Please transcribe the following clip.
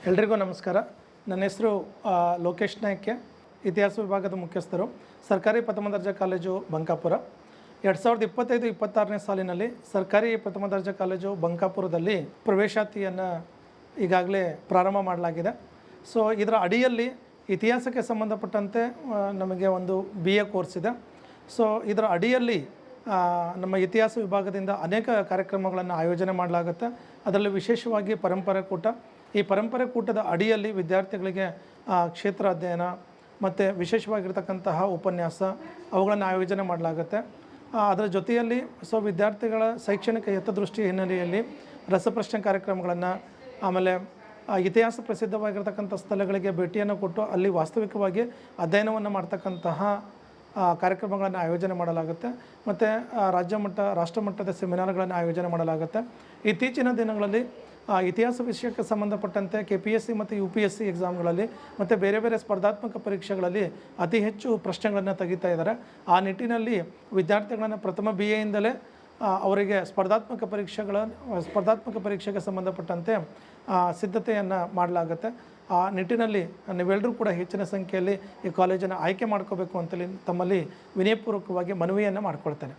ಎಲ್ರಿಗೂ ನಮಸ್ಕಾರ. ನನ್ನ ಹೆಸರು ಲೋಕೇಶ್ ನಾಯ್ಕೆ, ಇತಿಹಾಸ ವಿಭಾಗದ ಮುಖ್ಯಸ್ಥರು, ಸರ್ಕಾರಿ ಪ್ರಥಮ ದರ್ಜೆ ಕಾಲೇಜು ಬಂಕಾಪುರ. 2025-26ನೇ ಸಾಲಿನಲ್ಲಿ ಸರ್ಕಾರಿ ಪ್ರಥಮ ದರ್ಜೆ ಕಾಲೇಜು ಬಂಕಾಪುರದಲ್ಲಿ ಪ್ರವೇಶಾತಿಯನ್ನು ಈಗಾಗಲೇ ಪ್ರಾರಂಭ ಮಾಡಲಾಗಿದೆ. ಸೊ ಇದರ ಅಡಿಯಲ್ಲಿ ಇತಿಹಾಸಕ್ಕೆ ಸಂಬಂಧಪಟ್ಟಂತೆ ನಮಗೆ ಒಂದು BA ಕೋರ್ಸ್ ಇದೆ. ಸೊ ಇದರ ಅಡಿಯಲ್ಲಿ ನಮ್ಮ ಇತಿಹಾಸ ವಿಭಾಗದಿಂದ ಅನೇಕ ಕಾರ್ಯಕ್ರಮಗಳನ್ನು ಆಯೋಜನೆ ಮಾಡಲಾಗುತ್ತೆ. ಅದರಲ್ಲಿ ವಿಶೇಷವಾಗಿ ಪರಂಪರೆ ಕೂಟ. ಈ ಪರಂಪರೆ ಕೂಟದ ಅಡಿಯಲ್ಲಿ ವಿದ್ಯಾರ್ಥಿಗಳಿಗೆ ಕ್ಷೇತ್ರ ಅಧ್ಯಯನ ಮತ್ತು ವಿಶೇಷವಾಗಿರ್ತಕ್ಕಂತಹ ಉಪನ್ಯಾಸ ಅವುಗಳನ್ನು ಆಯೋಜನೆ ಮಾಡಲಾಗುತ್ತೆ. ಅದರ ಜೊತೆಯಲ್ಲಿ ವಿದ್ಯಾರ್ಥಿಗಳ ಶೈಕ್ಷಣಿಕ ಹಿತದೃಷ್ಟಿ ಹಿನ್ನೆಲೆಯಲ್ಲಿ ರಸಪ್ರಶ್ನೆ ಕಾರ್ಯಕ್ರಮಗಳನ್ನು, ಆಮೇಲೆ ಇತಿಹಾಸ ಪ್ರಸಿದ್ಧವಾಗಿರ್ತಕ್ಕಂಥ ಸ್ಥಳಗಳಿಗೆ ಭೇಟಿಯನ್ನು ಕೊಟ್ಟು ಅಲ್ಲಿ ವಾಸ್ತವಿಕವಾಗಿ ಅಧ್ಯಯನವನ್ನು ಮಾಡ್ತಕ್ಕಂತಹ ಕಾರ್ಯಕ್ರಮಗಳನ್ನು ಆಯೋಜನೆ ಮಾಡಲಾಗುತ್ತೆ. ಮತ್ತು ರಾಷ್ಟ್ರಮಟ್ಟದ ಸೆಮಿನಾರ್ಗಳನ್ನು ಆಯೋಜನೆ ಮಾಡಲಾಗುತ್ತೆ. ಇತ್ತೀಚಿನ ದಿನಗಳಲ್ಲಿ ಇತಿಹಾಸ ವಿಷಯಕ್ಕೆ ಸಂಬಂಧಪಟ್ಟಂತೆ KPSC ಮತ್ತು UPSC ಎಕ್ಸಾಮ್ಗಳಲ್ಲಿ ಮತ್ತು ಬೇರೆ ಬೇರೆ ಸ್ಪರ್ಧಾತ್ಮಕ ಪರೀಕ್ಷೆಗಳಲ್ಲಿ ಅತಿ ಹೆಚ್ಚು ಪ್ರಶ್ನೆಗಳನ್ನು ತೆಗಿತಾ ಇದ್ದಾರೆ. ಆ ನಿಟ್ಟಿನಲ್ಲಿ ವಿದ್ಯಾರ್ಥಿಗಳನ್ನು ಪ್ರಥಮ BAಯಿಂದಲೇ ಅವರಿಗೆ ಸ್ಪರ್ಧಾತ್ಮಕ ಪರೀಕ್ಷೆಗೆ ಸಂಬಂಧಪಟ್ಟಂತೆ ಸಿದ್ಧತೆಯನ್ನು ಮಾಡಲಾಗುತ್ತೆ. ಆ ನಿಟ್ಟಿನಲ್ಲಿ ನೀವೆಲ್ಲರೂ ಕೂಡ ಹೆಚ್ಚಿನ ಸಂಖ್ಯೆಯಲ್ಲಿ ಈ ಕಾಲೇಜನ್ನು ಆಯ್ಕೆ ಮಾಡ್ಕೋಬೇಕು ಅಂತೇಳಿ ತಮ್ಮಲ್ಲಿ ವಿನಯಪೂರ್ವಕವಾಗಿ ಮನವಿಯನ್ನು ಮಾಡ್ಕೊಳ್ತೇನೆ.